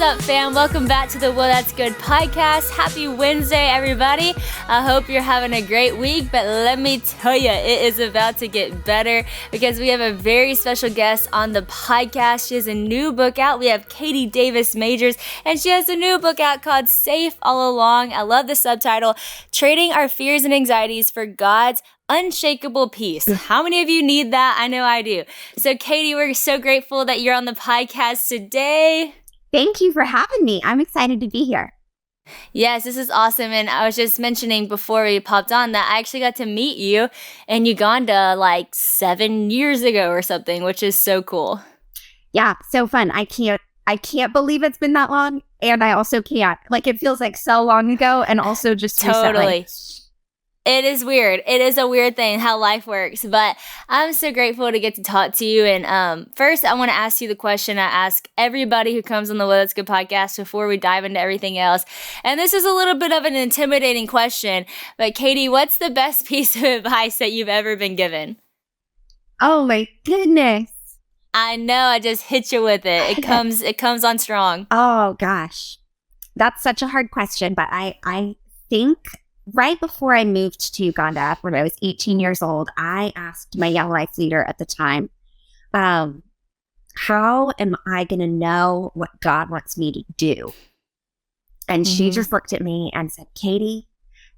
up, fam? Welcome back to the Well That's Good podcast. Happy Wednesday, everybody. I hope you're having a great week, but let me tell you, it is about to get better because we have a very special guest on the podcast. She has a new book out. We have Katie Davis Majors, and she has a new book out called Safe All Along. I love the subtitle, Trading Our Fears and Anxieties for God's Unshakable Peace. How many of you need that? I know I do. So Katie, we're so grateful that you're on the podcast today. Thank you for having me. I'm excited to be here. Yes, this is awesome. And I was just mentioning before we popped on that I actually got to meet you in Uganda like 7 years ago or something, which is so cool. Yeah, so fun. I can't believe it's been that long. And I also can't. Like, it feels like so long ago and also just Totally. recently. It is weird. It is a weird thing how life works, but I'm so grateful to get to talk to you. And first, I want to ask you the question I ask everybody who comes on the Well That's Good podcast before we dive into everything else. And this is a little bit of an intimidating question, but Katie, what's the best piece of advice that you've ever been given? Oh my goodness. I know, I just hit you with it. It comes on strong. Oh gosh. That's such a hard question, but I think right before I moved to Uganda, when I was 18 years old, I asked my young life leader at the time, how am I going to know what God wants me to do? And she just looked at me and said, Katie,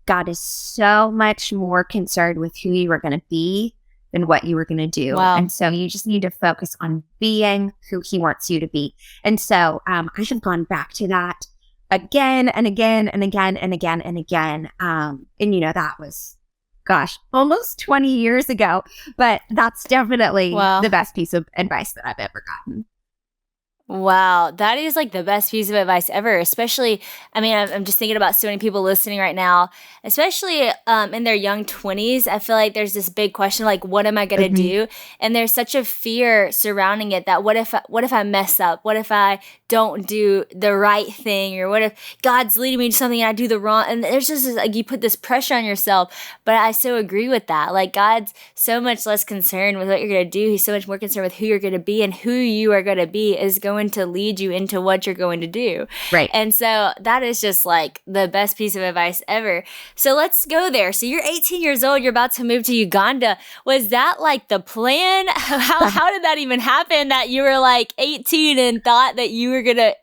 God is so much more concerned with who you are going to be than what you were going to do. Wow. And so you just need to focus on being who he wants you to be. And so I have gone back to that again and again and again and again and again. And, that was, almost 20 years ago. But that's definitely the best piece of advice that I've ever gotten. Wow, that is like the best piece of advice ever, especially, I'm just thinking about so many people listening right now, especially in their young 20s. I feel like there's this big question, like, what am I going to do? And there's such a fear surrounding it that what if I mess up? What if I don't do the right thing? Or what if God's leading me to something and I do the wrong? And there's just this, like, you put this pressure on yourself. But I so agree with that. Like, God's so much less concerned with what you're going to do. He's so much more concerned with who you're going to be, and who you are going to be is going to lead you into what you're going to do. Right. And so that is just like the best piece of advice ever. So let's go there. So you're 18 years old, you're about to move to Uganda. Was that like the plan? How did that even happen that you were like 18 and thought that you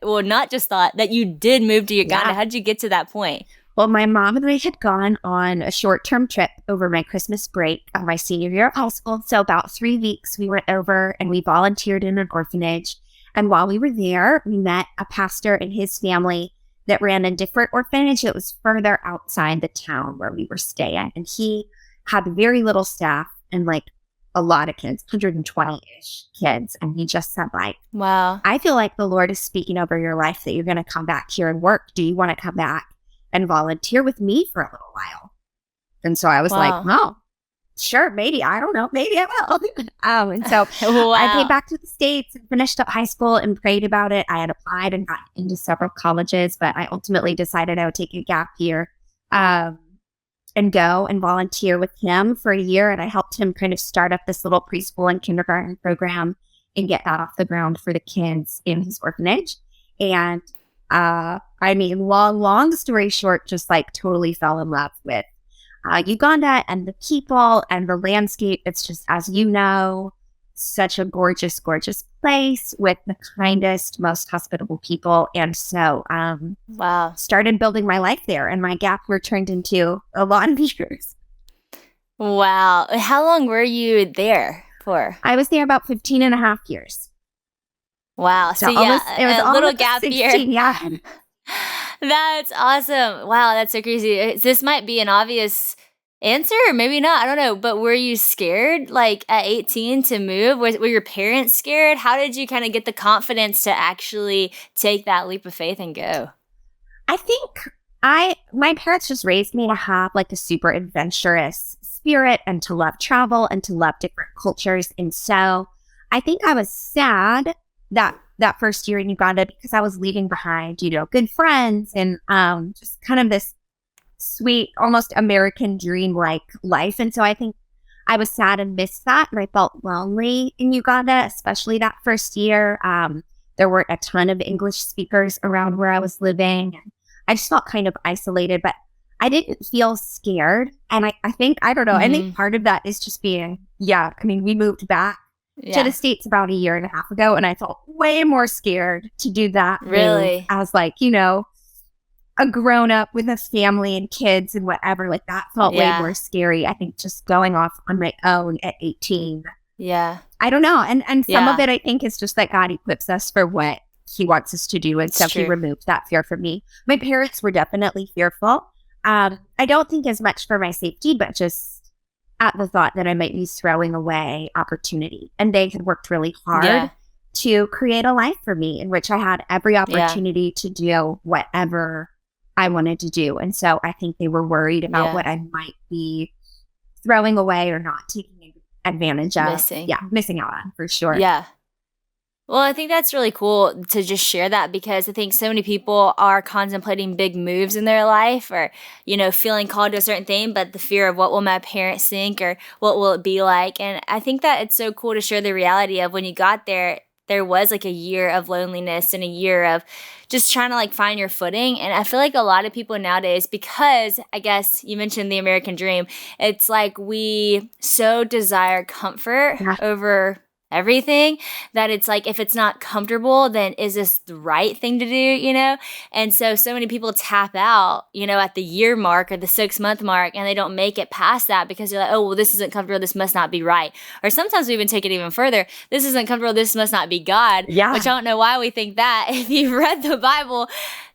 were not just thought, that you did move to Uganda? Yeah. How did you get to that point? Well, my mom and I had gone on a short-term trip over my Christmas break of my senior year of high school. So about 3 weeks we went over and we volunteered in an orphanage. And while we were there, we met a pastor and his family that ran a different orphanage that was further outside the town where we were staying. And he had very little staff and like a lot of kids, 120-ish kids. And he just said, like, wow, I feel like the Lord is speaking over your life that you're going to come back here and work. Do you want to come back and volunteer with me for a little while? And so I was like, oh, sure, maybe. I don't know. Maybe I will. And so I came back to the States and finished up high school and prayed about it. I had applied and got into several colleges, but I ultimately decided I would take a gap year and go and volunteer with him for a year. And I helped him kind of start up this little preschool and kindergarten program and get that off the ground for the kids in his orphanage. And long story short, just like totally fell in love with Uganda and the people and the landscape. It's just, as you know, such a gorgeous, gorgeous place with the kindest, most hospitable people. And so, started building my life there, and my gap year turned into a lot of years. Wow. How long were you there for? I was there about 15 and a half years. Wow. So it was a little gap 16, year. Yeah. That's awesome. Wow, that's so crazy. This might be an obvious answer, or maybe not. I don't know. But were you scared, like at 18, to move? Were your parents scared? How did you kind of get the confidence to actually take that leap of faith and go? I think my parents just raised me to have like a super adventurous spirit and to love travel and to love different cultures. And so I think I was sad that first year in Uganda because I was leaving behind, good friends and just kind of this sweet, almost American dream-like life. And so I think I was sad and missed that. And I felt lonely in Uganda, especially that first year. There weren't a ton of English speakers around where I was living. I just felt kind of isolated, but I didn't feel scared. And I think, I don't know, I think part of that is just being, we moved back to the States about a year and a half ago, and I felt way more scared to do that. Really? As like, a grown up with a family and kids and whatever, like that felt way more scary. I think just going off on my own at 18. Yeah. I don't know. And some of it I think is just that God equips us for what he wants us to do. And so he removed that fear from me. My parents were definitely fearful. I don't think as much for my safety, but just at the thought that I might be throwing away opportunity. And they had worked really hard to create a life for me in which I had every opportunity to do whatever I wanted to do. And so I think they were worried about what I might be throwing away or not taking advantage of. Missing out on, for sure. Yeah. Well, I think that's really cool to just share that, because I think so many people are contemplating big moves in their life, or, feeling called to a certain thing, but the fear of what will my parents think, or what will it be like. And I think that it's so cool to share the reality of when you got there was like a year of loneliness and a year of just trying to like find your footing. And I feel like a lot of people nowadays, because I guess you mentioned the American dream, it's like we so desire comfort over everything that it's like, if it's not comfortable, then is this the right thing to do, And so many people tap out, at the year mark or the 6-month mark, and they don't make it past that because they're like, oh, well, this isn't comfortable, this must not be right. Or sometimes we even take it even further. This isn't comfortable, this must not be God. Yeah. Which I don't know why we think that. If you've read the Bible,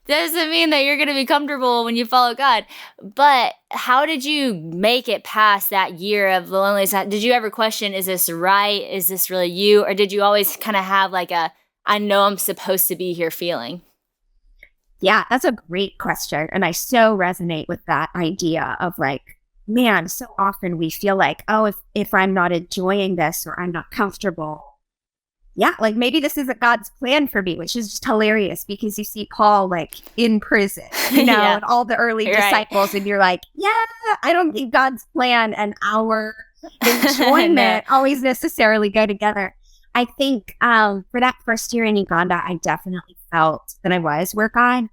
doesn't mean that you're going to be comfortable when you follow God. But how did you make it past that year of loneliness? Did you ever question, is this right? Is this really you? Or did you always kind of have like I know I'm supposed to be here feeling? Yeah, that's a great question. And I so resonate with that idea of like, man, so often we feel like, oh, if I'm not enjoying this or I'm not comfortable, like maybe this isn't God's plan for me, which is just hilarious because you see Paul like in prison, and all the early disciples, and you're like, I don't think God's plan and our enjoyment always necessarily go together. I think for that first year in Uganda, I definitely felt that I was where God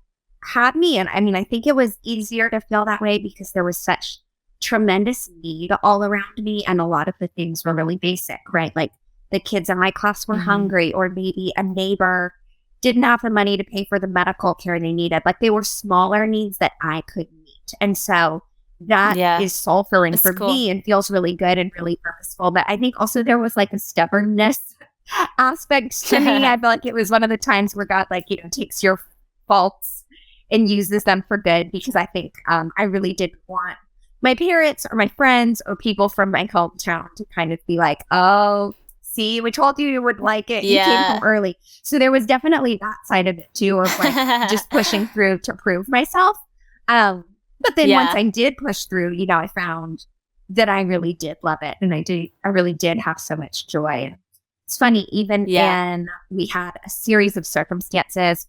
had me. And I mean, I think it was easier to feel that way because there was such tremendous need all around me. And a lot of the things were really basic, right? Like the kids in my class were hungry, or maybe a neighbor didn't have the money to pay for the medical care they needed. Like they were smaller needs that I could meet. And so that is soul filling for me and feels really good and really purposeful. But I think also there was like a stubbornness aspect to me. I feel like it was one of the times where God takes your faults and uses them for good, because I think I really did want my parents or my friends or people from my hometown to kind of be like, oh, see, we told you would like it. You came home early. So there was definitely that side of it too, of like just pushing through to prove myself. But then once I did push through, I found that I really did love it. And I really did have so much joy. It's funny, even when we had a series of circumstances,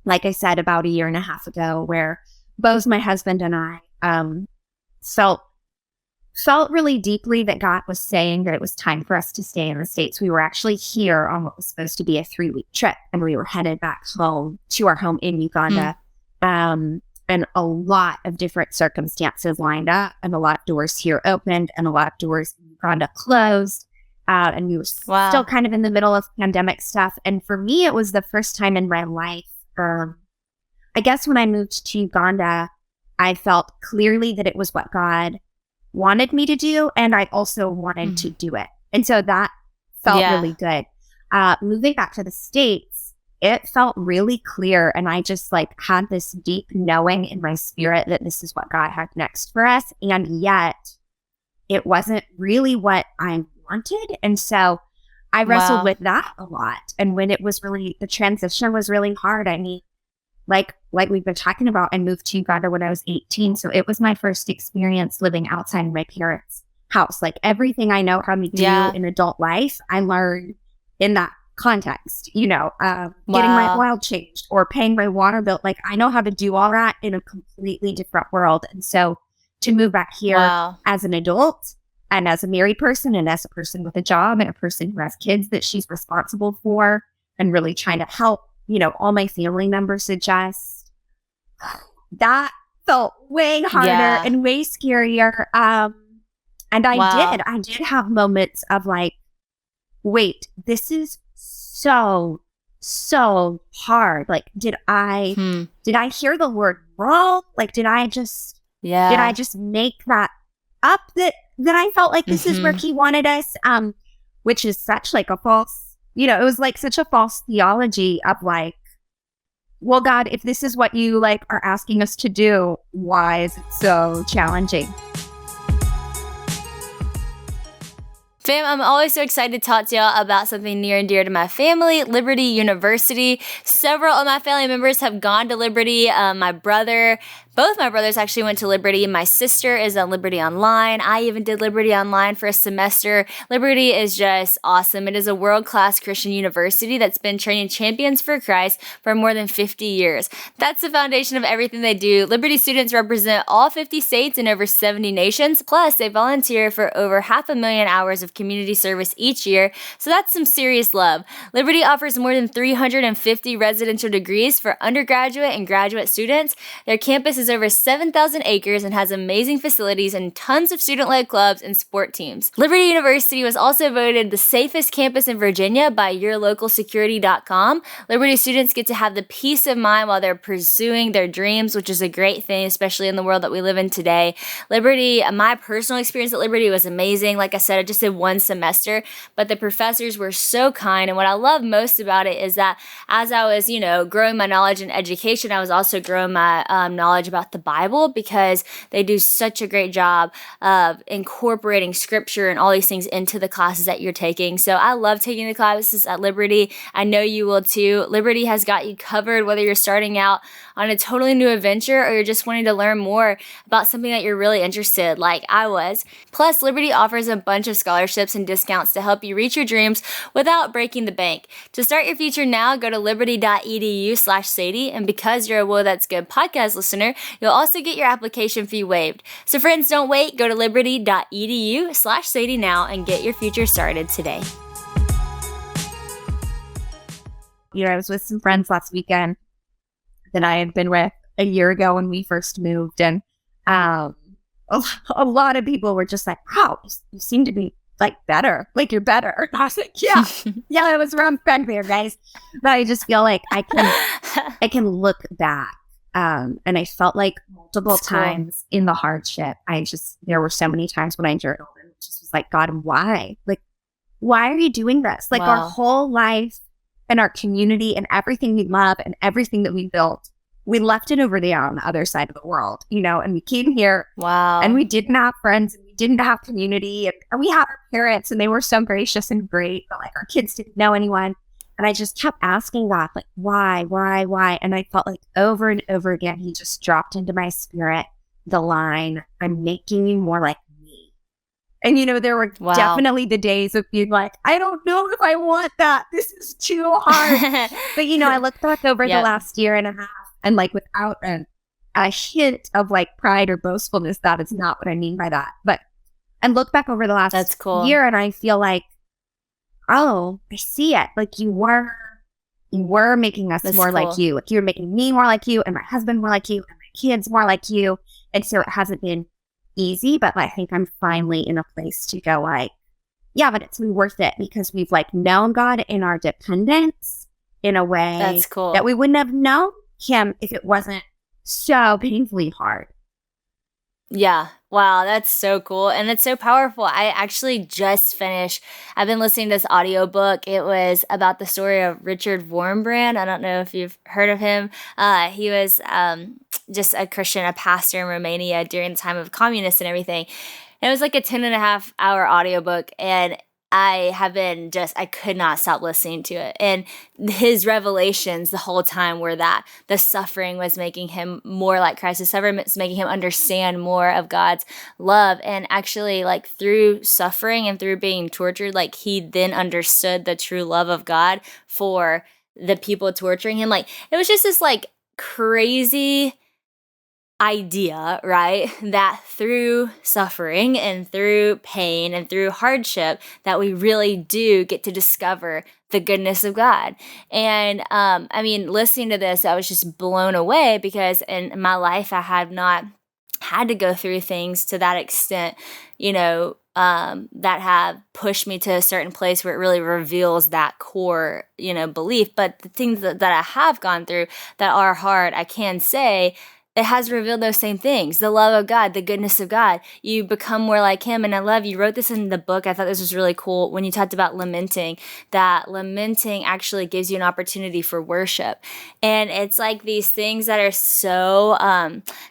like I said, about a year and a half ago, where both my husband and I felt really deeply that God was saying that it was time for us to stay in the States. We were actually here on what was supposed to be a 3-week trip, and we were headed back home to our home in Uganda. And a lot of different circumstances lined up, and a lot of doors here opened, and a lot of doors in Uganda closed. And we were still kind of in the middle of pandemic stuff. And for me, it was the first time in my life. I guess when I moved to Uganda, I felt clearly that it was what God wanted me to do, and I also wanted to do it. And so that felt really good. Moving back to the States, it felt really clear, and I just like had this deep knowing in my spirit that this is what God had next for us, and yet it wasn't really what I wanted. And so I wrestled with that a lot. And when it was really, the transition was really hard. I mean, like we've been talking about, I moved to Uganda when I was 18. So it was my first experience living outside my parents' house. Like everything I know how to do in adult life, I learned in that context, getting my oil changed or paying my water bill. Like I know how to do all that in a completely different world. And so to move back here as an adult and as a married person and as a person with a job and a person who has kids that she's responsible for, and really trying to help, all my family members adjust. That felt way harder Yeah. and way scarier. And Wow. I did have moments of like, wait, this is so, so hard. Like, did I Hmm. hear the word wrong? Like, did I just Yeah. make that up that I felt like this is where Mm-hmm. he wanted us? Which is such like a false, it was like such a false theology of like, well, God, if this is what you like are asking us to do, why is it so challenging? Fam, I'm always so excited to talk to y'all about something near and dear to my family, Liberty University. Several of my family members have gone to Liberty. Both my brothers actually went to Liberty. My sister is on Liberty Online. I even did Liberty Online for a semester. Liberty is just awesome. It is a world-class Christian university that's been training champions for Christ for more than 50 years. That's the foundation of everything they do. Liberty students represent all 50 states and over 70 nations. Plus, they volunteer for over 500,000 hours of community service each year. So that's some serious love. Liberty offers more than 350 residential degrees for undergraduate and graduate students. Their campus is over 7,000 acres and has amazing facilities and tons of student-led clubs and sport teams. Liberty University was also voted the safest campus in Virginia by YourLocalSecurity.com. Liberty students get to have the peace of mind while they're pursuing their dreams, which is a great thing, especially in the world that we live in today. Liberty, my personal experience at Liberty was amazing. Like I said, I just did one semester, but the professors were so kind. And what I love most about it is that as I was, growing my knowledge in education, I was also growing my knowledge about the Bible, because they do such a great job of incorporating scripture and all these things into the classes that you're taking. So I love taking the classes at Liberty. I know you will too. Liberty has got you covered, whether you're starting out on a totally new adventure or you're just wanting to learn more about something that you're really interested, like I was. Plus, Liberty offers a bunch of scholarships and discounts to help you reach your dreams without breaking the bank. To start your future now, go to liberty.edu/Sadie, and because you're a Whoa That's Good podcast listener, you'll also get your application fee waived. So friends, don't wait. Go to liberty.edu/Sadie now and get your future started today. I was with some friends last weekend that I had been with a year ago when we first moved, and a lot of people were just like, wow, you seem to be like better, like you're better. And I was like, yeah, I was around back there, guys. But I just feel like I can look back. And I felt like multiple times in the hardship, there were so many times when I journaled and just was like, God, why? Like, why are you doing this? Like our whole life and our community and everything we love and everything that we built, we left it over there on the other side of the world, and we came here. Wow. And we didn't have friends, and we didn't have community, and we had our parents, and they were so gracious and great, but like our kids didn't know anyone. And I just kept asking God, like, why? And I felt like over and over again, he just dropped into my spirit the line, I'm making you more like me. And, there were definitely the days of being like, I don't know if I want that. This is too hard. But, I looked back over the last year and a half, and like without a hint of like pride or boastfulness, that is not what I mean by that. But and look back over the last year, and I feel like, oh, I see it. Like you were making us more like you. Like you were making me more like you, and my husband more like you, and my kids more like you. And so it hasn't been easy, but I think I'm finally in a place to go like, yeah, but it's been worth it, because we've like known God in our dependence in a way that we wouldn't have known him if it wasn't so painfully hard. Yeah. Wow, that's so cool. And that's so powerful. I actually just finished, I've been listening to this audiobook. It was about the story of Richard Wurmbrand. I don't know if you've heard of him. He was just a Christian, a pastor in Romania during the time of communists and everything. And it was like a 10.5-hour audiobook. And I could not stop listening to it. And his revelations the whole time were that the suffering was making him more like Christ. The suffering was making him understand more of God's love. And actually, like through suffering and through being tortured, like he then understood the true love of God for the people torturing him. Like it was just this like crazy idea, right? That through suffering and through pain and through hardship, that we really do get to discover the goodness of God. And I mean, listening to this, I was just blown away because in my life, I have not had to go through things to that extent, that have pushed me to a certain place where it really reveals that core, belief. But the things that I have gone through that are hard, I can say it has revealed those same things, the love of God, the goodness of God. You become more like him. And I love, you wrote this in the book. I thought this was really cool when you talked about lamenting, that lamenting actually gives you an opportunity for worship. And it's like these things that are so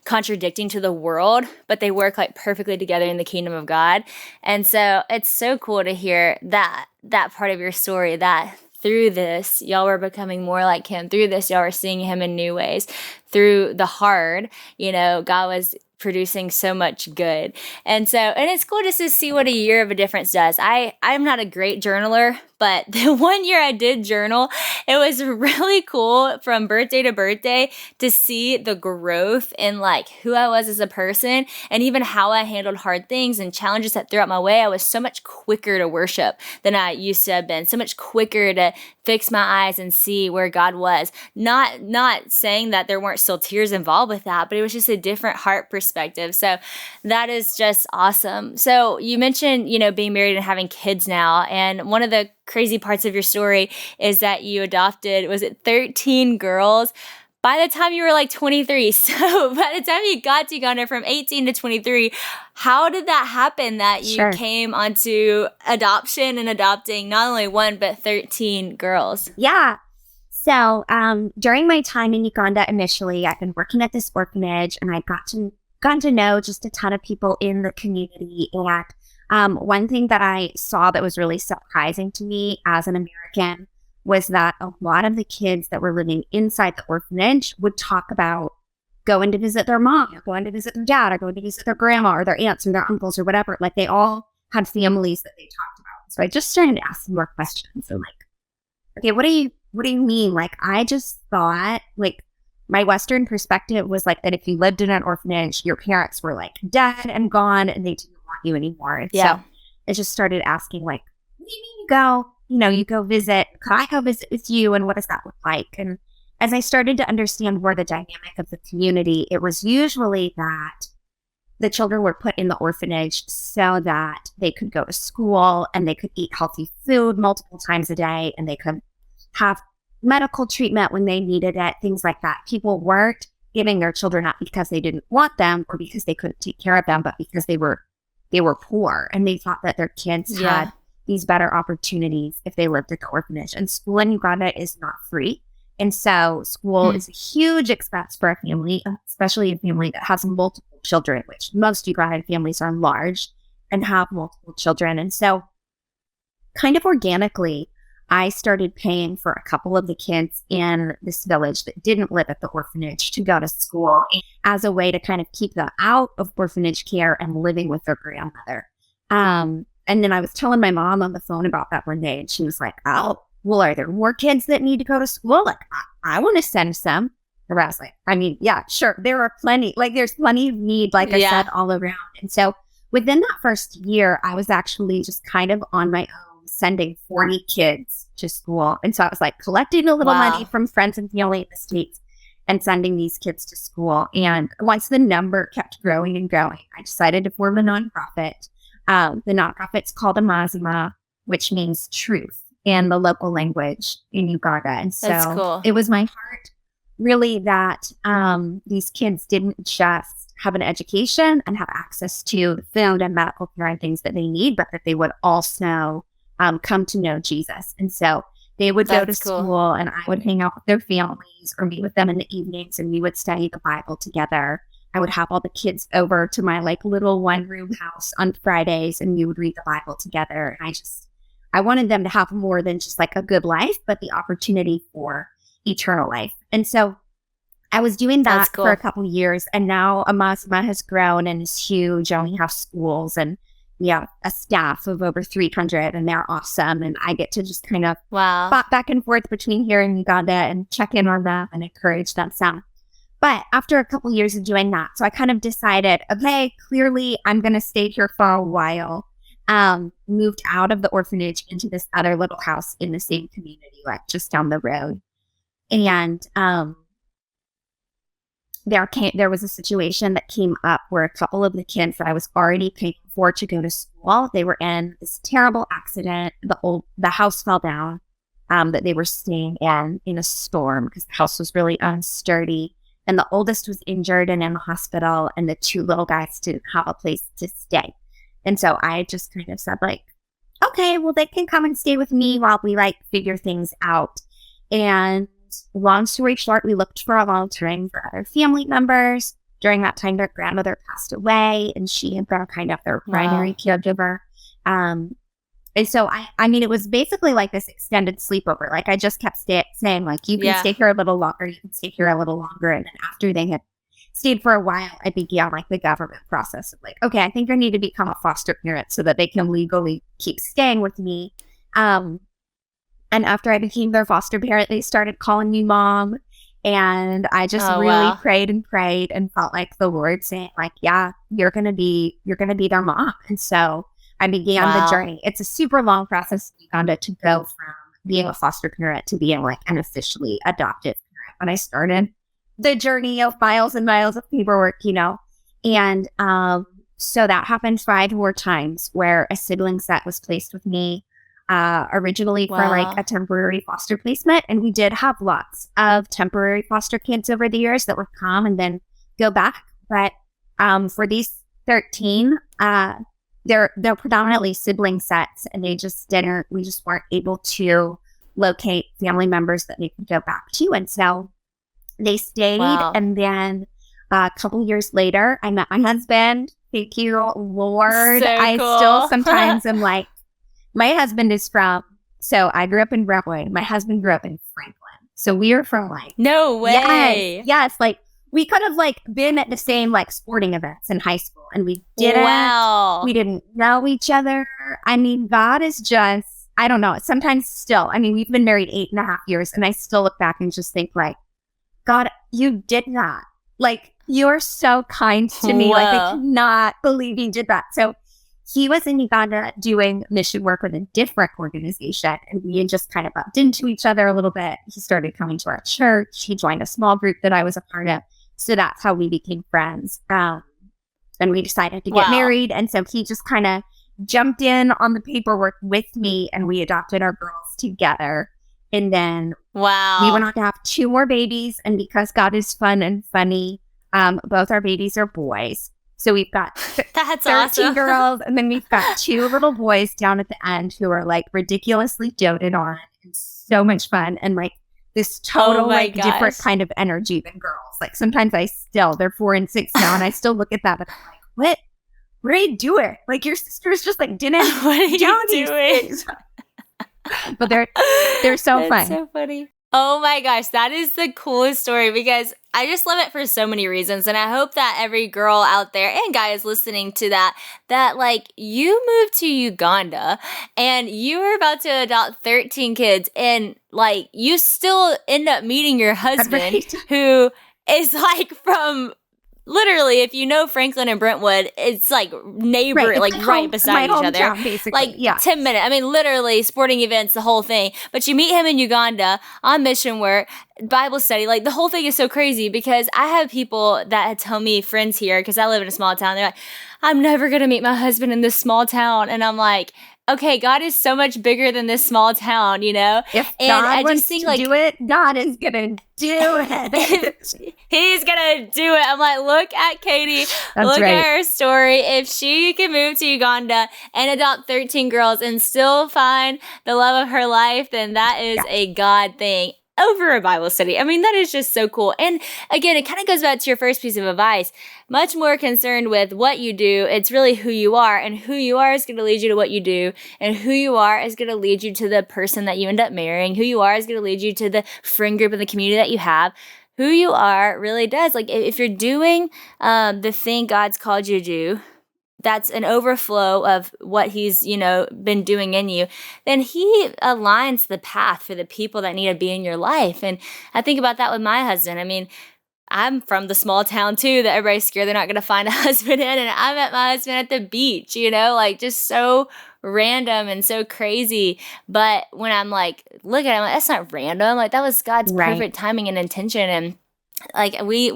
contradicting to the world, but they work like perfectly together in the kingdom of God. And so it's so cool to hear that part of your story, that through this, y'all were becoming more like him. Through this, y'all were seeing him in new ways. Through the hard, God was producing so much good. And it's cool just to see what a year of a difference does. I'm not a great journaler, but the one year I did journal, it was really cool from birthday to birthday to see the growth in like who I was as a person and even how I handled hard things and challenges that threw out my way. I was so much quicker to worship than I used to have been, so much quicker to fix my eyes and see where God was. Not saying that there weren't still tears involved with that, but it was just a different heart perspective. So that is just awesome. So you mentioned, being married and having kids now, and one of the crazy parts of your story is that you adopted, was it 13 girls by the time you were like 23? So by the time you got to Uganda from 18 to 23, how did that happen that you came onto adoption and adopting not only one, but 13 girls? Yeah. So during my time in Uganda initially, I've been working at this orphanage and I gotten to know just a ton of people in the community. And one thing that I saw that was really surprising to me as an American was that a lot of the kids that were living inside the orphanage would talk about going to visit their mom, or going to visit their dad, or going to visit their grandma or their aunts or their uncles or whatever. Like they all had families that they talked about. So I just started asking more questions. So like, okay, what do you mean? Like, I just thought like my Western perspective was like that if you lived in an orphanage, your parents were like dead and gone and they didn't want you anymore. And so I just started asking like, what do you mean you go visit? Could I go visit with you? And what does that look like? And as I started to understand more the dynamic of the community, it was usually that the children were put in the orphanage so that they could go to school and they could eat healthy food multiple times a day and they could have medical treatment when they needed it, things like that. People weren't giving their children up because they didn't want them or because they couldn't take care of them, but because they were poor and they thought that their kids had these better opportunities if they lived at the orphanage. And school in Uganda is not free. And so school is a huge expense for a family, especially a family that has multiple children, which most Ugandan families are large and have multiple children. And so kind of organically, I started paying for a couple of the kids in this village that didn't live at the orphanage to go to school as a way to kind of keep them out of orphanage care and living with their grandmother. And then I was telling my mom on the phone about that one day, and she was like, oh, well, are there more kids that need to go to school? Like, I want to send some. And I was like, I mean, yeah, sure. There are plenty, like there's plenty of need, like I said, all around. And so within that first year, I was actually just kind of on my own, sending 40 kids to school. And so I was like collecting a little money from friends and family in the States and sending these kids to school. And once the number kept growing and growing, I decided to form a nonprofit. The nonprofit's called Amazima, which means truth in the local language in Uganda. And so it was my heart really that these kids didn't just have an education and have access to the food and medical care and things that they need, but that they would also come to know Jesus. And so they would go to school and I would hang out with their families or meet with them in the evenings and we would study the Bible together. I would have all the kids over to my like little one-room house on Fridays and we would read the Bible together. And I wanted them to have more than just like a good life, but the opportunity for eternal life. And so I was doing that for a couple of years, and now Amazima has grown and is huge. And we have schools and we have a staff of over 300 and they're awesome. And I get to just kind of pop back and forth between here and Uganda and check in on them and encourage them some. But after a couple years of doing that, so I kind of decided, okay, clearly I'm going to stay here for a while. Moved out of the orphanage into this other little house in the same community, like just down the road. And there was a situation that came up where a couple of the kids that I was already paying for to go to school, they were in this terrible accident. The house fell down that they were staying in a storm because the house was really unsturdy. And the oldest was injured and in the hospital, and the two little guys didn't have a place to stay. And so I just kind of said, like, okay, well, they can come and stay with me while we, like, figure things out. And long story short, we looked for a long time for other family members. During that time, their grandmother passed away, and she had been kind of their primary caregiver. And so, I mean, it was basically like this extended sleepover. Like, I just kept saying, like, you can stay here a little longer, you can stay here a little longer. And then after they had stayed for a while, I began, like, the government process of, like, okay, I think I need to become a foster parent so that they can legally keep staying with me. And after I became their foster parent, they started calling me mom. And I just prayed and felt like the Lord saying, like, yeah, you're going to be their mom. And so I began the journey. It's a super long process in Uganda to go from being a foster parent to being, like, an officially adopted parent. When I started the journey of miles and miles of paperwork, you know, and so that happened 5 more times where a sibling set was placed with me, originally for, like, a temporary foster placement. And we did have lots of temporary foster kids over the years that would come and then go back. But for these 13, they're predominantly sibling sets, and we just weren't able to locate family members that they could go back to. And so they stayed. And then a couple years later, I met my husband. Thank you, Lord. So I cool. still sometimes am like, my husband is so I grew up in Brentwood. My husband grew up in Franklin. So we are from, like, no way. Yes. Like, we could have, like, been at the same, like, sporting events in high school, and we didn't. Wow. We didn't know each other. I mean, God is just, I don't know. Sometimes still, I mean, we've been married 8.5 years, and I still look back and just think, like, God, you did that. Like, you're so kind to me. Like, I cannot believe you did that. So he was in Uganda doing mission work with a different organization, and we had just kind of bumped into each other a little bit. He started coming to our church. He joined a small group that I was a part of. So that's how we became friends. And we decided to get married. And so he just kind of jumped in on the paperwork with me, and we adopted our girls together. And then we went on to have 2 more babies. And because God is fun and funny, both our babies are boys. So we've got 13 girls, and then we've got 2 little boys down at the end who are, like, ridiculously doted on and so much fun, and, like, this total, different kind of energy than girls. Like, sometimes they're 4 and 6 now, and I still look at that, and I'm like, what are you doing? Like, your sisters just, like, didn't what are you doing? These things. But they're so fun. So funny. Oh my gosh, that is the coolest story, because I just love it for so many reasons. And I hope that every girl out there and guys listening to that, like, you moved to Uganda and you were about to adopt 13 kids, and, like, you still end up meeting your husband who is, like, from literally, if you know Franklin and Brentwood, it's like neighbor, like right beside each other. Town, basically. Like 10 minutes. I mean, literally sporting events, the whole thing. But you meet him in Uganda on mission work, Bible study. Like, the whole thing is so crazy, because I have people that tell me, friends here, because I live in a small town, they're like, I'm never going to meet my husband in this small town. And I'm like, okay, God is so much bigger than this small town, you know? If God wants to do it, God is going to do it. He's going to do it. I'm like, look at Katie. Look at her story. If she can move to Uganda and adopt 13 girls and still find the love of her life, then that is a God thing over a Bible study. I mean, that is just so cool. And again, it kind of goes back to your first piece of advice. Much more concerned with what you do. It's really who you are, and who you are is going to lead you to what you do, and who you are is going to lead you to the person that you end up marrying. Who you are is going to lead you to the friend group and the community that you have. Who you are really does. Like, if you're doing the thing God's called you to do, that's an overflow of what he's, been doing in you, then he aligns the path for the people that need to be in your life. And I think about that with my husband. I mean, I'm from the small town too that everybody's scared they're not going to find a husband in. And I met my husband at the beach, like just so random and so crazy. But when I'm like, look at him, like, that's not random. Like that was God's perfect timing and intention. And like we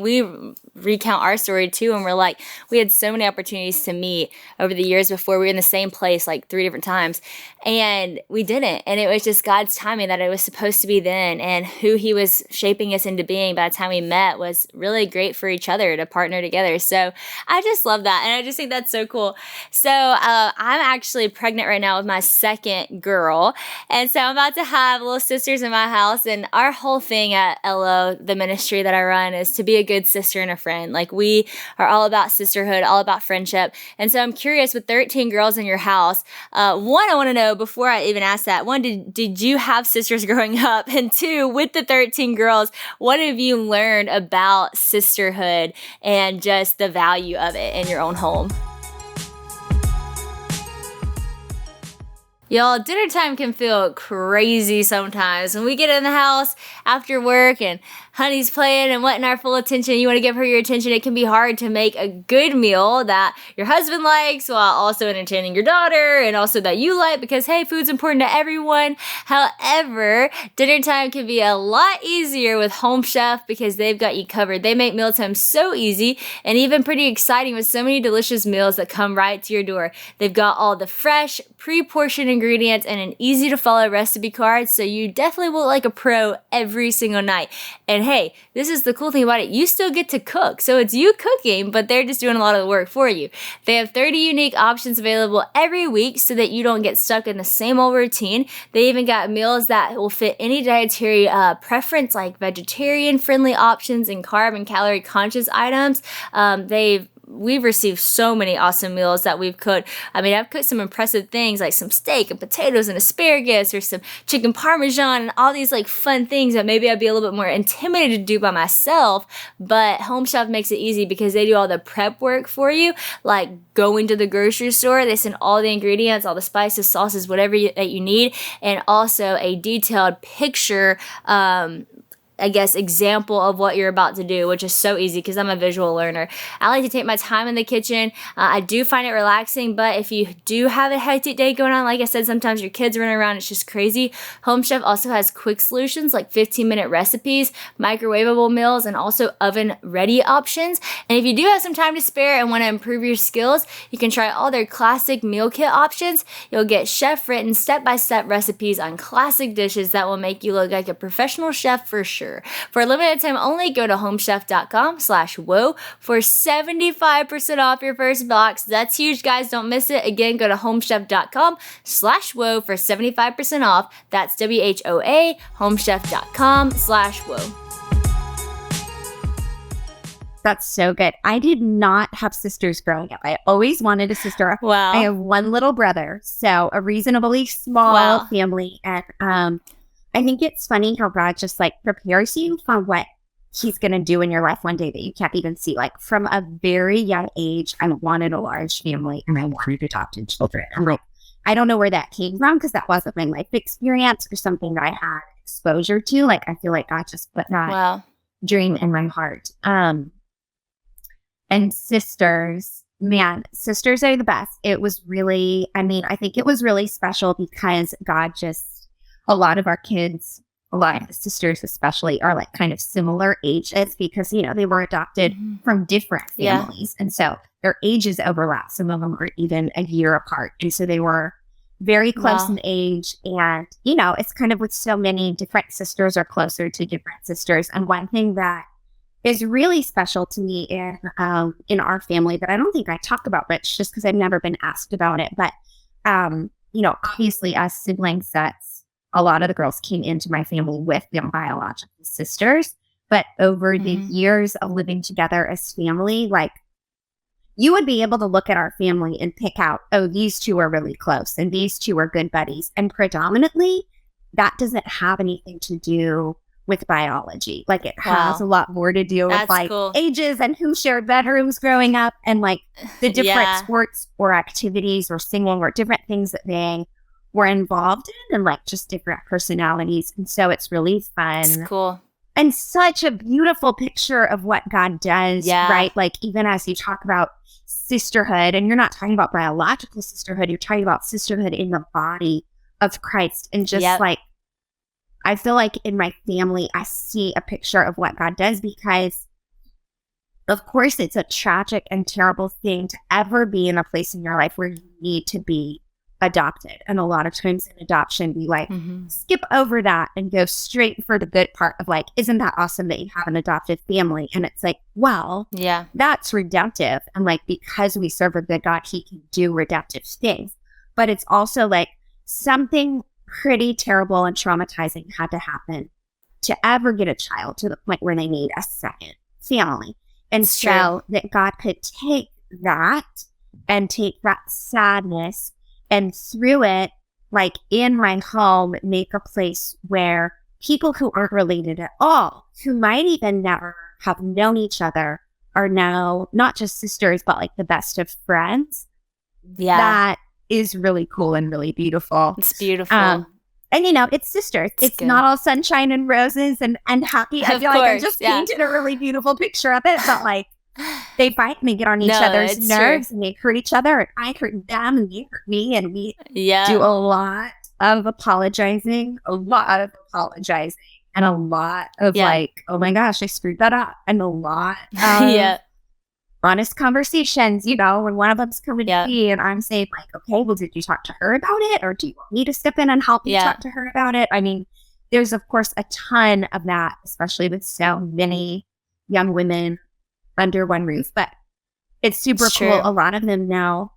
recount our story too, and we're like, we had so many opportunities to meet over the years before. We were in the same place like 3 different times, and we didn't. And it was just God's timing that it was supposed to be then, and who He was shaping us into being by the time we met was really great for each other to partner together. So I just love that, and I just think that's so cool. So I'm actually pregnant right now with my second girl, and so I'm about to have little sisters in my house. And our whole thing at LO, the ministry that I run, is to be a good sister and a friend. Like we are all about sisterhood, all about friendship. And so I'm curious, with 13 girls in your house, one, I want to know before I even ask that, one, did you have sisters growing up? And two, with the 13 girls, what have you learned about sisterhood and just the value of it in your own home? Y'all, dinner time can feel crazy sometimes. When we get in the house after work and honey's playing and wanting our full attention, you want to give her your attention, it can be hard to make a good meal that your husband likes while also entertaining your daughter and also that you like, because hey, food's important to everyone. However, dinner time can be a lot easier with Home Chef because they've got you covered. They make mealtime so easy and even pretty exciting with so many delicious meals that come right to your door. They've got all the fresh, pre-portioned ingredients and an easy to follow recipe card, so you definitely will look like a pro every single night. And hey, this is the cool thing about it. You still get to cook. So it's you cooking, but they're just doing a lot of the work for you. They have 30 unique options available every week so that you don't get stuck in the same old routine. They even got meals that will fit any dietary preference, like vegetarian-friendly options and carb and calorie-conscious items. We've received so many awesome meals that we've cooked. I mean, I've cooked some impressive things like some steak and potatoes and asparagus or some chicken parmesan and all these like fun things that maybe I'd be a little bit more intimidated to do by myself. But Home Chef makes it easy because they do all the prep work for you, like going to the grocery store. They send all the ingredients, all the spices, sauces, whatever that you need, and also a detailed picture example of what you're about to do, which is so easy because I'm a visual learner. I like to take my time in the kitchen. I do find it relaxing, but if you do have a hectic day going on, like I said, sometimes your kids running around, it's just crazy. Home Chef also has quick solutions like 15-minute recipes, microwavable meals, and also oven-ready options. And if you do have some time to spare and want to improve your skills, you can try all their classic meal kit options. You'll get chef-written step-by-step recipes on classic dishes that will make you look like a professional chef for sure. For a limited time only, go to homechef.com/whoa for 75% off your first box. That's huge, guys. Don't miss it. Again, go to homechef.com/whoa for 75% off. That's WHOA, homechef.com/whoa. That's so good. I did not have sisters growing up. I always wanted a sister. Wow. I have one little brother, so a reasonably small family. And I think it's funny how God just like prepares you for what He's going to do in your life one day that you can't even see. Like from a very young age, I wanted a large family and I wanted adopted children. I'm like, I don't know where that came from because that wasn't my life experience or something that I had exposure to. Like I feel like God just put that dream in my heart. And sisters, man, sisters are the best. It was really, I think it was really special because God just, a lot of our kids, a lot of the sisters especially, are like kind of similar ages because, they were adopted from different families. And so their ages overlap. Some of them are even a year apart. And so they were very close in age. And, it's kind of with so many different sisters or closer to different sisters. And one thing that is really special to me in our family that I don't think I talk about much just because I've never been asked about it. But, obviously as siblings, a lot of the girls came into my family with their biological sisters, but over the years of living together as family, like you would be able to look at our family and pick out, oh, these two are really close and these two are good buddies. And predominantly that doesn't have anything to do with biology. Like it has a lot more to do with ages and who shared bedrooms growing up and like the different sports or activities or singing or different things that they were involved in and like just different personalities. And so it's really fun. That's cool. And such a beautiful picture of what God does, right? Like, even as you talk about sisterhood, and you're not talking about biological sisterhood, you're talking about sisterhood in the body of Christ. And just like, I feel like in my family, I see a picture of what God does, because of course it's a tragic and terrible thing to ever be in a place in your life where you need to be adopted. And a lot of times in adoption, we like skip over that and go straight for the good part of like, isn't that awesome that you have an adopted family? And it's like, well, that's redemptive. And like, because we serve a good God, he can do redemptive things. But it's also like something pretty terrible and traumatizing had to happen to ever get a child to the point where they need a second family. And so that God could take that and take that sadness and through it, like in my home, make a place where people who aren't related at all, who might even never have known each other, are now not just sisters, but like the best of friends. That is really cool and really beautiful. It's beautiful. And you know, it's sisters. It's not all sunshine and roses and happy. I feel like I just painted a really beautiful picture of it, but like, they fight and they get on each other's nerves and they hurt each other, and I hurt them and they hurt me, and we do a lot of apologizing, and a lot of like, oh my gosh, I screwed that up, and a lot of honest conversations, you know, when one of them's coming to me and I'm saying like, okay, well, did you talk to her about it, or do you want me to step in and help you talk to her about it? I mean, there's of course a ton of that, especially with so many young women under one roof, but it's super cool. A lot of them now.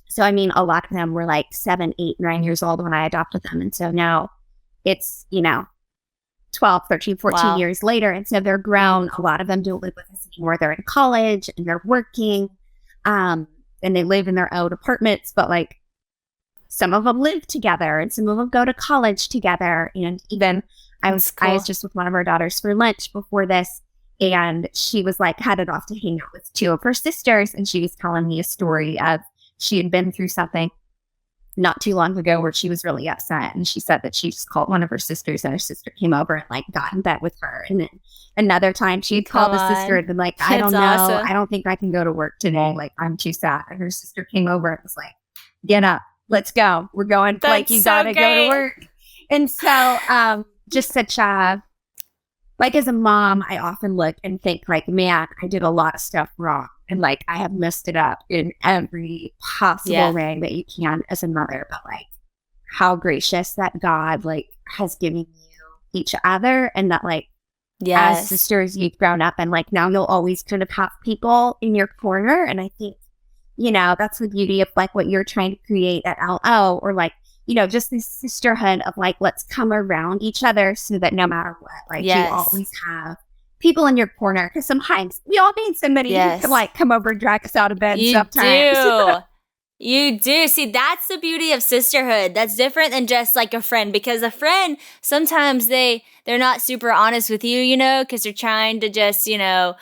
So, I mean, a lot of them were like 7, 8, 9 years old when I adopted them. And so now it's, you know, 12, 13, 14 years later. And so they're grown. A lot of them don't live with us anymore. They're in college and they're working, and they live in their own apartments, but like some of them live together and some of them go to college together. And even I was just with one of our daughters for lunch before this, and she was like headed off to hang out with 2 of her sisters. And she was telling me a story of she had been through something not too long ago where she was really upset. And she said that she just called one of her sisters, and her sister came over and like got in bed with her. And then another time she had called a sister and been like, I don't know. Awesome. I don't think I can go to work today. Like, I'm too sad. And her sister came over and was like, get up, let's go. We're going. That's like, you gotta go to work. And so just such a, like, as a mom, I often look and think like, man, I did a lot of stuff wrong. And like, I have messed it up in every possible way that you can as a mother. But like, how gracious that God like has given you each other, and that like, as sisters, you've grown up, and like now you'll always kind of have people in your corner. And I think, you know, that's the beauty of like what you're trying to create at LO, or like, you know, just this sisterhood of like, let's come around each other so that no matter what, like you always have people in your corner. Because sometimes we all need somebody who can like come over and drag us out of bed sometimes. You do. See, that's the beauty of sisterhood. That's different than just like a friend, because a friend, sometimes they're not super honest with you, you know, because they're trying to just, you know,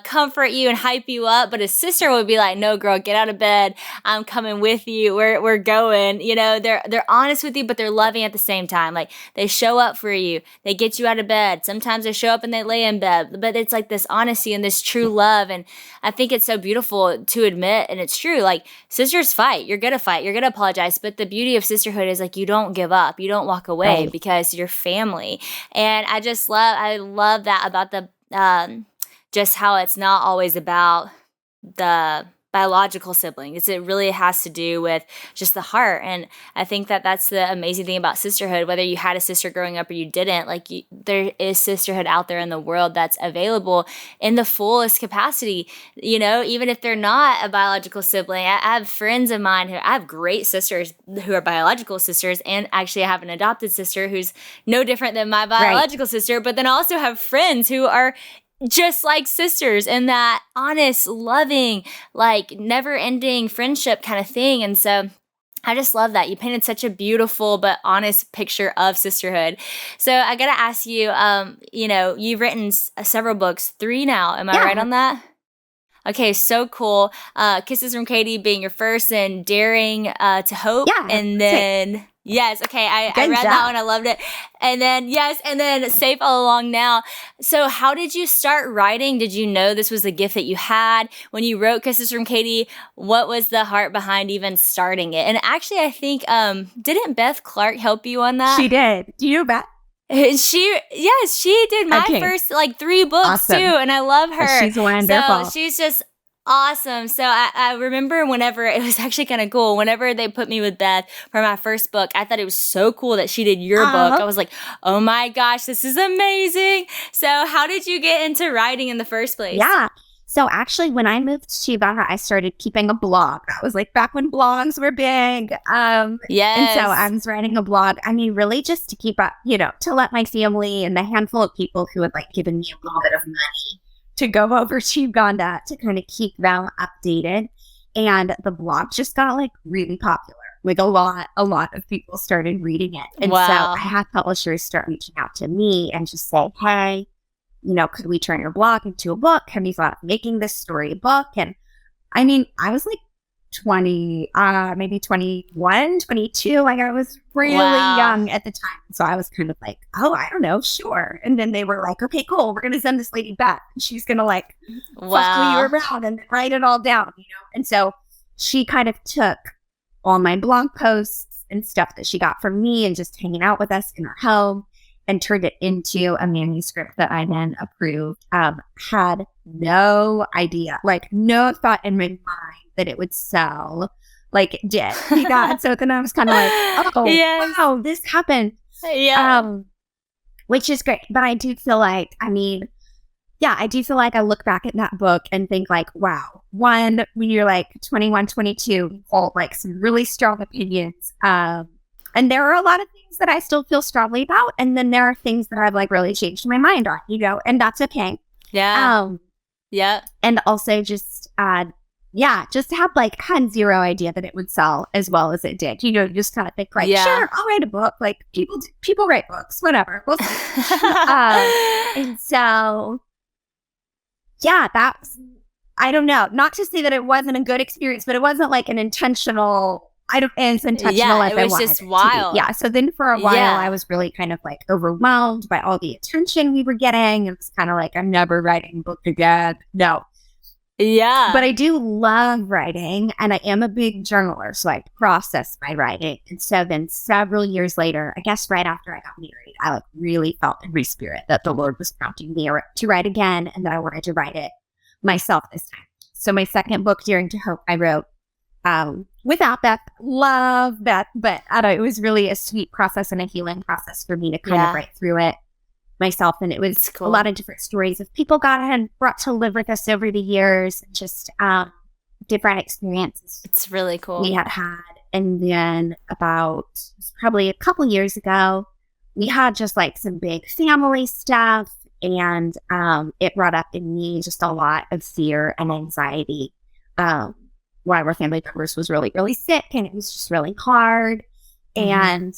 comfort you and hype you up. But a sister would be like, no, girl, get out of bed. I'm coming with you. We're going. You know, they're honest with you, but they're loving at the same time. Like, they show up for you. They get you out of bed. Sometimes they show up and they lay in bed. But it's like this honesty and this true love. And I think it's so beautiful to admit, and it's true. Like, sisters fight. You're gonna fight. You're gonna apologize. But the beauty of sisterhood is like, you don't give up. You don't walk away because you're family. And I love that about the just how it's not always about the biological siblings. It really has to do with just the heart. And I think that that's the amazing thing about sisterhood. Whether you had a sister growing up or you didn't, like, there is sisterhood out there in the world that's available in the fullest capacity. You know, even if they're not a biological sibling. I have friends of mine I have great sisters who are biological sisters, and actually I have an adopted sister who's no different than my biological sister, but then I also have friends who are just like sisters, in that honest, loving, like never-ending friendship kind of thing. And so I just love that. You painted such a beautiful but honest picture of sisterhood. So I got to ask you, you know, you've written several books, 3 now. Am I right on that? Okay, so cool. Kisses from Katie being your first, and Daring to Hope. Yeah, and then Yes. Okay. I Good read job. that one. I loved it. And then, yes. And then Safe All Along Now. So how did you start writing? Did you know this was a gift that you had when you wrote Kisses from Katie? What was the heart behind even starting it? And actually, I think, didn't Beth Clark help you on that? She did. Do you know Beth? She did my first 3 books too. And I love her. She's wonderful. So she's just awesome. So I remember whenever, it was actually kind of cool, whenever they put me with Beth for my first book, I thought it was so cool that she did your book. I was like, oh my gosh, this is amazing. So how did you get into writing in the first place? Yeah. So actually, when I moved to Uganda, I started keeping a blog. That was like back when blogs were big. Yes. And so I was writing a blog. I mean, really just to keep up, to let my family and the handful of people who had given me a little bit of money to go over to Uganda to kind of keep them updated. And the blog just got really popular. A lot of people started reading it. And so I had publishers start reaching out to me and just say, hey, could we turn your blog into a book? Have you thought of making this story a book? And I mean, I was 20, maybe 21, 22. I was really young at the time. So I was kind of oh, I don't know, sure. And then they were like, okay, cool. We're going to send this lady back. And she's going to follow you around and write it all down, And so she kind of took all my blog posts and stuff that she got from me and just hanging out with us in her home and turned it into a manuscript that I then approved. Had no idea, no thought in my mind that it would sell like it did. So then I was kind of wow, this happened. Yeah. Which is great. But I do feel I do feel I look back at that book and think wow, one, when you're 21, 22, you hold some really strong opinions. And there are a lot of things that I still feel strongly about. And then there are things that I've really changed my mind on, and that's okay. Yeah. Yeah. And also just have had zero idea that it would sell as well as it did. You just kind of think sure, I'll write a book. People write books, whatever. We'll see. And so, that was, I don't know, not to say that it wasn't a good experience, but it wasn't an intentional, as intentional as it was just wild. Yeah. So then for a while, I was really kind of overwhelmed by all the attention we were getting. It was kind of I'm never writing a book again. No. Yeah. But I do love writing, and I am a big journaler, so I process my writing. And so then several years later, I guess right after I got married, I really felt in my spirit that the Lord was prompting me to write again, and that I wanted to write it myself this time. So my second book, Daring to Hope, I wrote without Beth. Love Beth, but it was really a sweet process and a healing process for me to kind of write through it myself. And it was a lot of different stories of people God had brought to live with us over the years, and just different experiences. It's really cool. We had. And then probably a couple years ago, we had just some big family stuff, and it brought up in me just a lot of fear and anxiety. One of our family members was really, really sick, and it was just really hard. And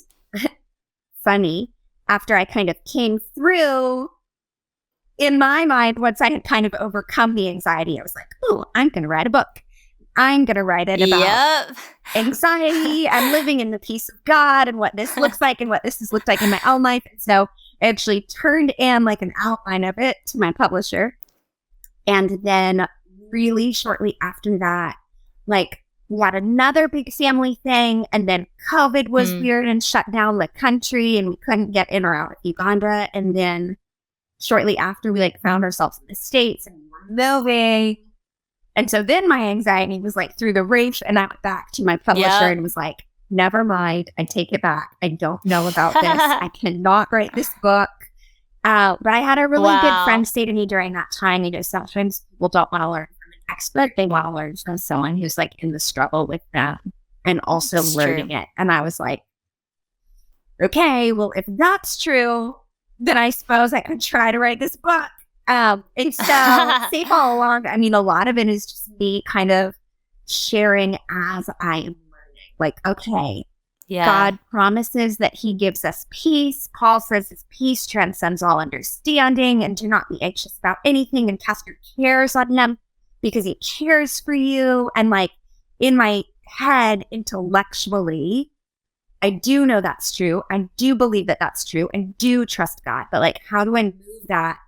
funny, after I kind of came through, in my mind, once I had kind of overcome the anxiety, I was like, oh, I'm going to write a book. I'm going to write it about anxiety and living in the peace of God and what this looks like and what this has looked like in my own life. And so I actually turned in an outline of it to my publisher. And then really shortly after that, we had another big family thing, and then COVID was weird and shut down the country, and we couldn't get in or out of Uganda. And then shortly after, we found ourselves in the States, and we were moving. And so then my anxiety was through the roof, and I went back to my publisher and was never mind, I take it back. I don't know about this. I cannot write this book. But I had a really good friend say to me during that time, sometimes people don't want to learn expert, they want to learn from someone who's in the struggle with them and also learning it. And I was okay, well, if that's true, then I suppose I could try to write this book. And so Safe All Along, I mean, a lot of it is just me kind of sharing as I am learning. Okay, God promises that he gives us peace. Paul says his peace transcends all understanding, and do not be anxious about anything and cast your cares on him, because he cares for you. And in my head, intellectually, I do know that's true. I do believe that that's true and do trust God. But like, how do I move that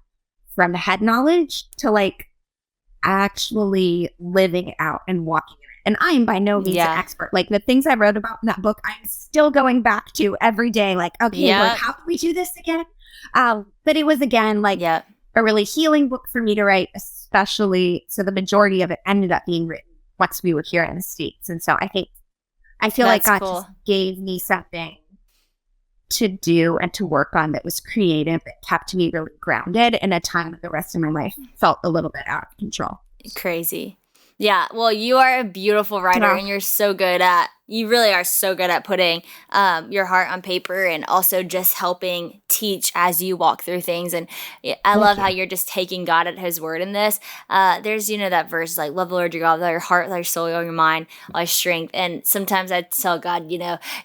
from head knowledge to like actually living it out and walking in it? And I am by no means an expert. Like the things I wrote about in that book, I'm still going back to every day. Like, okay, Lord, how can we do this again? But it was again like a really healing book for me to write, especially so the majority of it ended up being written once we were here in the States. And so I feel like God just gave me something to do and to work on that was creative, that kept me really grounded in a time that the rest of my life felt a little bit out of control. Crazy. Yeah. Well, you are a beautiful writer and you really are so good at putting your heart on paper and also just helping teach as you walk through things. And I love how you're just taking God at his word in this. There's, that verse like, love the Lord your God with all your heart, all your soul, all your mind, all your strength. And sometimes I tell God,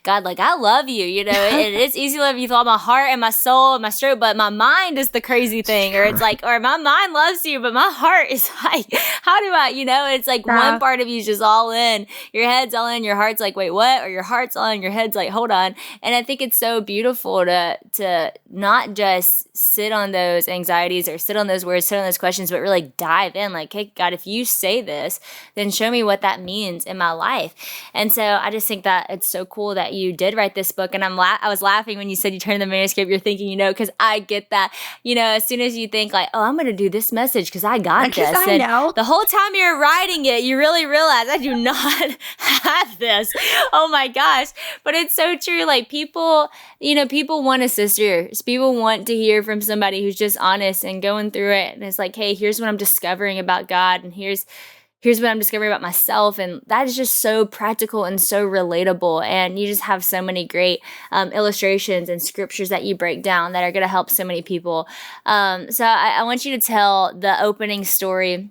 God, like, I love you, it's easy to love you with all my heart and my soul and my strength, but my mind is the crazy thing. Or it's like, or my mind loves you, but my heart is like, how do I, it's like one part of you is just all in, your head's all in, your heart's like, wait, what? Or your heart's on, your head's like, hold on. And I think it's so beautiful to not just sit on those anxieties or sit on those words, sit on those questions, but really dive in. Like, hey, God, if you say this, then show me what that means in my life. And so I just think that it's so cool that you did write this book. And I was laughing when you said you turned the manuscript. You're thinking, because I get that, as soon as you think like, oh, I'm going to do this message because I got this. I know. The whole time you're writing it, you really realize I do not have this. Oh my gosh. But it's so true. Like people want a sister. People want to hear from somebody who's just honest and going through it. And it's like, hey, here's what I'm discovering about God. And here's what I'm discovering about myself. And that is just so practical and so relatable. And you just have so many great illustrations and scriptures that you break down that are going to help so many people. So I want you to tell the opening story,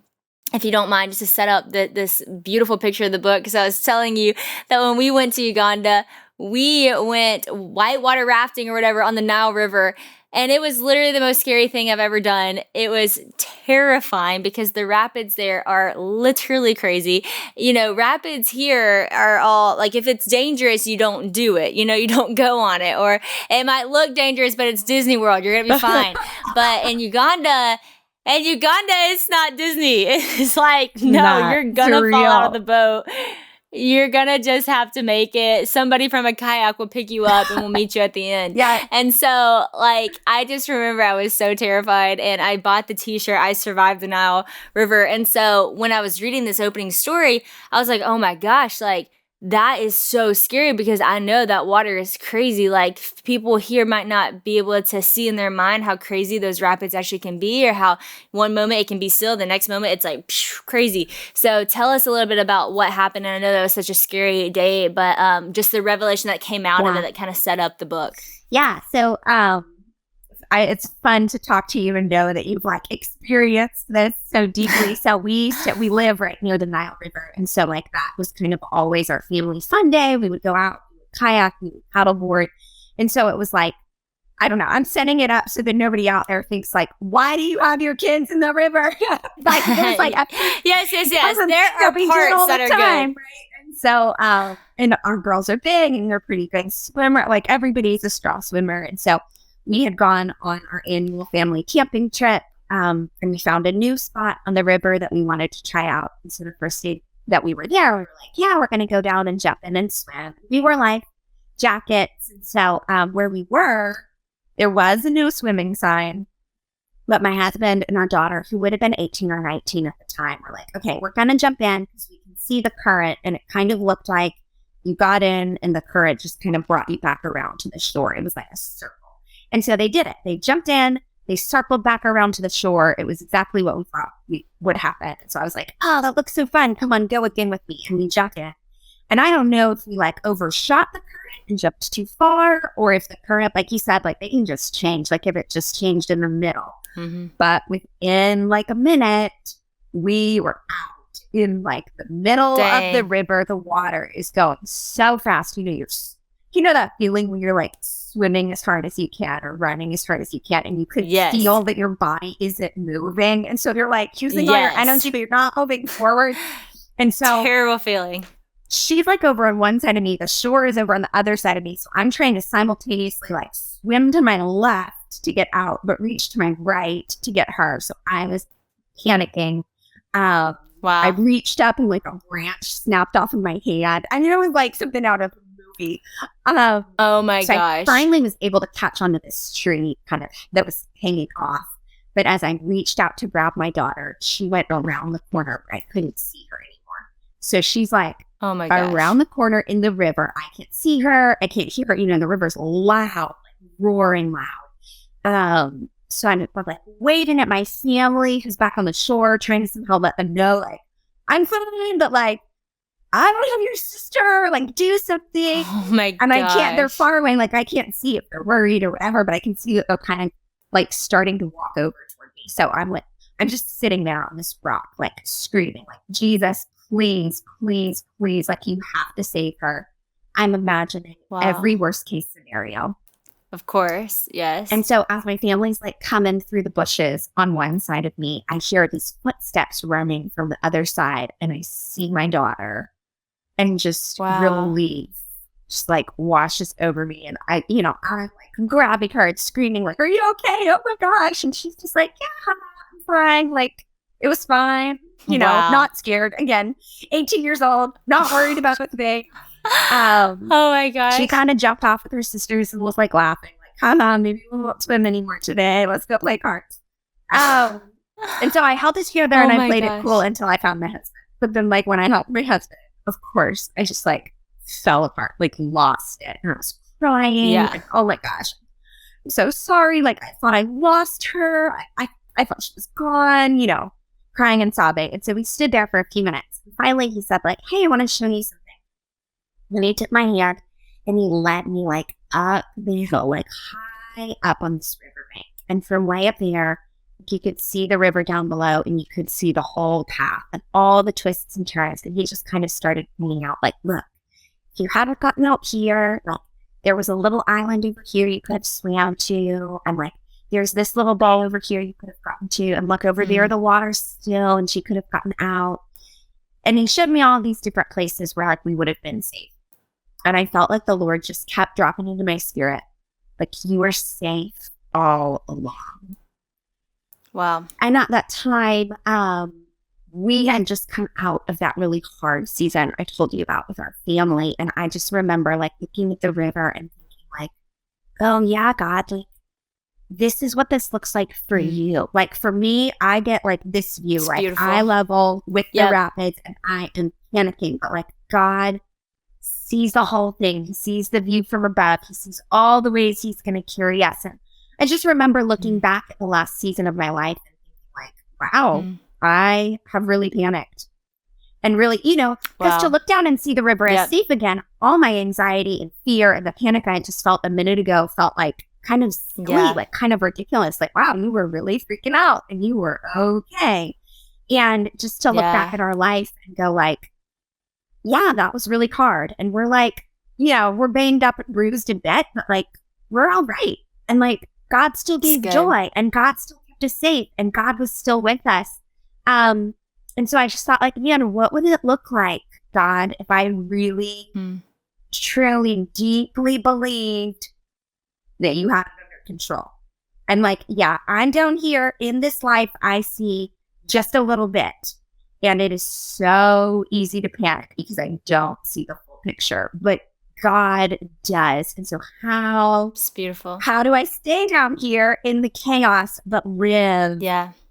if you don't mind, just to set up this beautiful picture of the book. Because I was telling you that when we went to Uganda, we went whitewater rafting or whatever on the Nile River. And it was literally the most scary thing I've ever done. It was terrifying because the rapids there are literally crazy. Rapids here are all like, if it's dangerous, you don't do it. You don't go on it. Or it might look dangerous, but it's Disney World. You're going to be fine. But in Uganda, it's not Disney. It's like, no, you're gonna fall out of the boat. You're gonna just have to make it. Somebody from a kayak will pick you up and will meet you at the end. Yeah. And so, like, I just remember I was so terrified, and I bought the t-shirt, I survived the Nile River. And so when I was reading this opening story, I was like, oh my gosh, like, that is so scary because I know that water is crazy. Like, people here might not be able to see in their mind how crazy those rapids actually can be, or how one moment it can be still, the next moment it's like crazy. So tell us a little bit about what happened. And I know that was such a scary day, but just the revelation that came out of it that kind of set up the book. Yeah. So it's fun to talk to you and know that you've like experienced this so deeply. So we live right near the Nile River. And so like that was kind of always our family fun day. We would go out, we would kayak, we would paddleboard. And so it was like, I don't know, I'm setting it up so that nobody out there thinks like, why do you have your kids in the river? Like there's like yes. There are parts that are good. Right? And so and our girls are big and they're pretty good swimmer. Like everybody's a straw swimmer. And so we had gone on our annual family camping trip, and we found a new spot on the river that we wanted to try out. And so the first day that we were there, we were like, yeah, we're going to go down and jump in and swim. We wore life jackets. And so where we were, there was a no swimming sign. But my husband and our daughter, who would have been 18 or 19 at the time, were like, okay, we're going to jump in because we can see the current. And it kind of looked like you got in and the current just kind of brought you back around to the shore. It was like a circle. And so they did it. They jumped in, they circled back around to the shore. It was exactly what we thought would happen. And so I was like, oh, that looks so fun. Come on, go again with me. And we jumped in. And I don't know if we like overshot the current and jumped too far, or if the current, like you said, like they can just change, like if it just changed in the middle. Mm-hmm. But within like a minute, we were out in like the middle of the river. The water is going so fast. You know that feeling when you're like swimming as hard as you can or running as hard as you can, and you could feel that your body isn't moving. And so you're like using all your energy, but you're not moving forward. And so terrible feeling. she's like over on one side of me. The shore is over on the other side of me. So I'm trying to simultaneously like swim to my left to get out, but reach to my right to get her. So I was panicking. Wow. I reached up and like a branch snapped off of my hand. I knew it was like something out of a movie. Oh my so gosh. I finally was able to catch onto this tree kind of that was hanging off. But as I reached out to grab my daughter, she went around the corner where I couldn't see her anymore. So she's like, oh my gosh, around the corner in the river. I can't see her. I can't hear her. You know, the river's loud, like roaring loud. So I'm like waving at my family who's back on the shore, trying to somehow let them know, like, I'm fine, but like, I don't have your sister. Like, do something. Oh my god. And I can't, they're far away. Like, I can't see if they're worried or whatever, but I can see that they're kind of like starting to walk over toward me. So I'm just sitting there on this rock, like screaming, like, Jesus, please, please, please. Like, you have to save her. I'm imagining every worst case scenario. Of course, yes. And so as my family's like coming through the bushes on one side of me, I hear these footsteps running from the other side, and I see my daughter, and just relief just like washes over me. And I'm like grabbing her and screaming like, are you okay? Oh my gosh. And she's just like, yeah, I'm fine. Like, it was fine. You know, not scared. Again, 18 years old, not worried about a thing. Oh my gosh. She kind of jumped off with her sisters and was like laughing, like, come on, maybe we won't swim anymore today. Let's go play cards. And so I held it together and I played it cool until I found my husband. But then like when I found my husband, of course, I just like fell apart, like lost it. And I was crying. Yeah. And, oh my gosh. I'm so sorry. Like I thought I lost her. I thought she was gone, you know, crying and sobbing. And so we stood there for a few minutes. And finally he said like, hey, I want to show you something. And he took my hand and he led me like up the hill, like high up on this riverbank. And from way up there, you could see the river down below and you could see the whole path and all the twists and turns. And he just kind of started pointing out like, look, if you hadn't gotten out here, like there was a little island over here you could have swam to. And like, there's this little ball over here you could have gotten to. And look over there, the water's still and she could have gotten out. And he showed me all these different places where like we would have been safe. And I felt like the Lord just kept dropping into my spirit. Like, you were safe all along. Wow. And at that time, we had just come out of that really hard season I told you about with our family. And I just remember like looking at the river and thinking like, oh yeah, God, like this is what this looks like for you. Like for me, I get like this view, it's right? Beautiful. Eye level with the rapids and I am panicking, but like God sees the whole thing. He sees the view from above. He sees all the ways he's going to carry us. And I just remember looking back at the last season of my life and thinking like, wow, I have really panicked. And really, you know, because to look down and see the river as safe again, all my anxiety and fear and the panic I just felt a minute ago felt like kind of silly, like kind of ridiculous. Like, wow, you were really freaking out and you were okay. And just to look back at our life and go like, yeah, that was really hard. And we're like, you know, we're banged up and bruised a bit, but like, we're all right. And like, God still gave joy and God still kept us safe and God was still with us. And so I just thought like, man, what would it look like, God, if I really, truly, deeply believed that you have it under control? And like, yeah, I'm down here in this life. I see just a little bit. And it is so easy to panic because I don't see the full picture, but God does. And so it's beautiful. How do I stay down here in the chaos, but live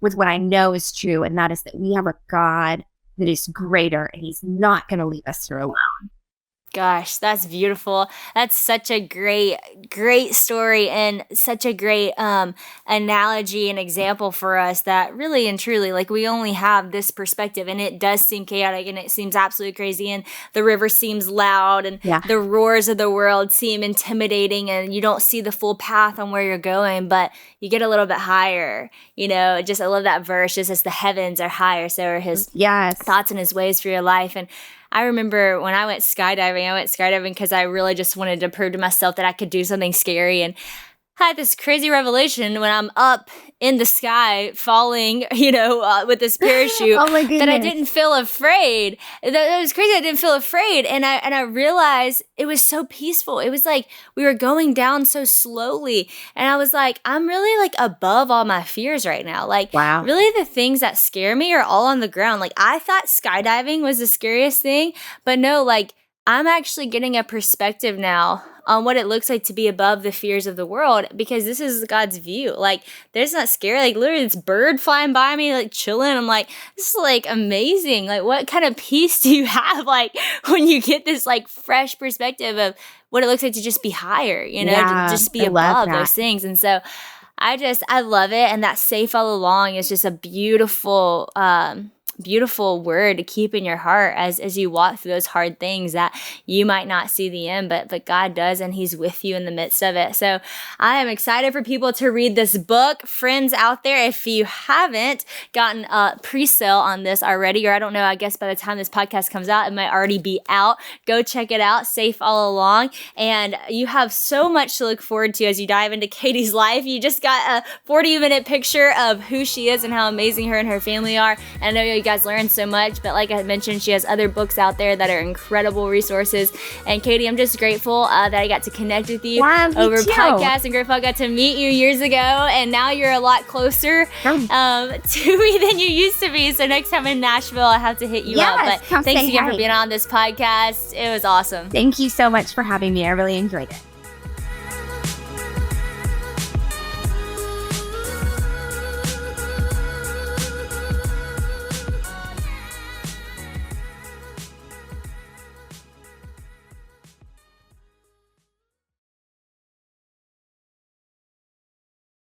with what I know is true? And that is that we have a God that is greater and he's not going to leave us here alone. Gosh, that's beautiful. That's such a great story and such a great analogy and example for us that really and truly, like we only have this perspective and it does seem chaotic and it seems absolutely crazy and the river seems loud and the roars of the world seem intimidating and you don't see the full path on where you're going, but you get a little bit higher. You know, just I love that verse, just as the heavens are higher, so are his thoughts and his ways for your life. And I remember when I went skydiving because I really just wanted to prove to myself that I could do something scary. And had this crazy revelation when I'm up in the sky falling, with this parachute Oh my goodness. that I didn't feel afraid. That was crazy. I didn't feel afraid. And I realized it was so peaceful. It was like we were going down so slowly. And I was like, I'm really like above all my fears right now. Like, Wow. really the things that scare me are all on the ground. Like, I thought skydiving was the scariest thing, but no, like, I'm actually getting a perspective now on what it looks like to be above the fears of the world, because this is God's view. Like, there's not scary. Like, literally this bird flying by me, like chilling. I'm like, this is like amazing. Like, what kind of peace do you have? Like, when you get this like fresh perspective of what it looks like to just be higher, Yeah, to just be I love above that. those things. And so I love it. And that safe all along is just a beautiful, beautiful word to keep in your heart as you walk through those hard things that you might not see the end, but God does, and he's with you in the midst of it. So I am excited for people to read this book. Friends out there, if you haven't gotten a pre-sale on this already, or I don't know, I guess by the time this podcast comes out, it might already be out. Go check it out, Safe All Along. And you have so much to look forward to as you dive into Katie's life. You just got a 40-minute picture of who she is and how amazing her and her family are. And I know you guys learned so much, but like I mentioned, she has other books out there that are incredible resources. And Katie, I'm just grateful that I got to connect with you over podcasts, and grateful I got to meet you years ago, and now you're a lot closer to me than you used to be. So next time in Nashville, I have to hit you up. But thanks again for being on this podcast. It was awesome. Thank you so much for having me. I really enjoyed it.